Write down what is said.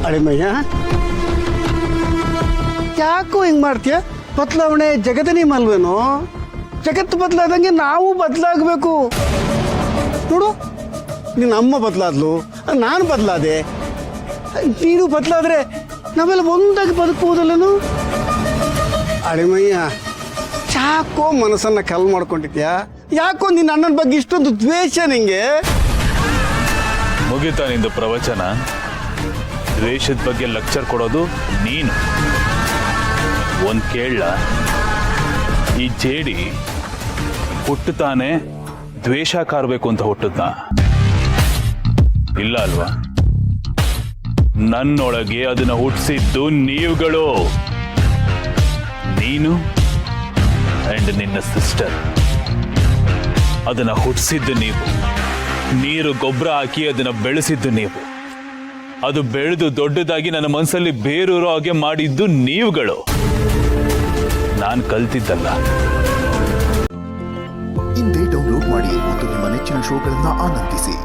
ಅಳಿಮಯ್ಯ, ಯಾಕೋ ಹಿಂಗೆ ಮಾಡ್ತೀಯ? ಬದಲಾವಣೆ ಜಗದ ನಿಯಮ ಅಲ್ವೇನೋ? ಜಗತ್ತು ಬದಲಾದಂಗೆ ನಾವು ಬದಲಾಗಬೇಕು. ನೋಡು, ನಿನ್ನ ಅಮ್ಮ ಬದಲಾದ್ಲು, ನಾನು ಬದಲಾದೆ. ನೀನು ಬದಲಾದ್ರೆ ನಾವೆಲ್ಲ ಒಂದಾಗಿ ಬದುಕಬಹುದಲ್ಲನು? ಅಳಿಮಯ್ಯ, ಯಾಕೋ ಮನಸ್ಸನ್ನು ಕಲ್ ಮಾಡ್ಕೊಂಡಿದ್ಯಾ? ಯಾಕೋ ನಿನ್ನ ಅಣ್ಣನ ಬಗ್ಗೆ ಇಷ್ಟೊಂದು ದ್ವೇಷ ನಿಂಗೆ? ಮುಗಿತಾ ನಿಂದು ಪ್ರವಚನ? ದ್ವೇಷದ ಬಗ್ಗೆ ಲೆಕ್ಚರ್ ಕೊಡೋದು ನೀನು. ಒಂದ್ ಕೇಳ, ಈ ಜೇಡಿ ಹುಟ್ಟುತ್ತಾನೆ ದ್ವೇಷ ಕಾರ್ಬೇಕು ಅಂತ ಹುಟ್ಟುತ್ತ ಇಲ್ಲ ಅಲ್ವಾ? ನನ್ನೊಳಗೆ ಅದನ್ನ ಹುಟ್ಟಿಸಿದ್ದು ನೀವುಗಳು, ನೀನು ಅಂಡ್ ನಿನ್ನ ಸಿಸ್ಟರ್. ಅದನ್ನ ಹುಟ್ಟಿಸಿದ್ದು ನೀವು, ನೀರು ಗೊಬ್ಬರ ಹಾಕಿ ಅದನ್ನ ಬೆಳೆಸಿದ್ದು ನೀವು, ಅದು ಬೆಳೆದು ದೊಡ್ಡದಾಗಿ ನನ್ನ ಮನಸ್ಸಲ್ಲಿ ಬೇರೂರೋ ಹಾಗೆ ಮಾಡಿದ್ದು ನೀವುಗಳು. ನಾನು ಕಲ್ತಿದ್ದಲ್ಲ. ಇಂದೇ ಡೌನ್ಲೋಡ್ ಮಾಡಿ ಮತ್ತು ನಿಮ್ಮ ನೆಚ್ಚಿನ ಶೋಗಳನ್ನ ಆನಂದಿಸಿ.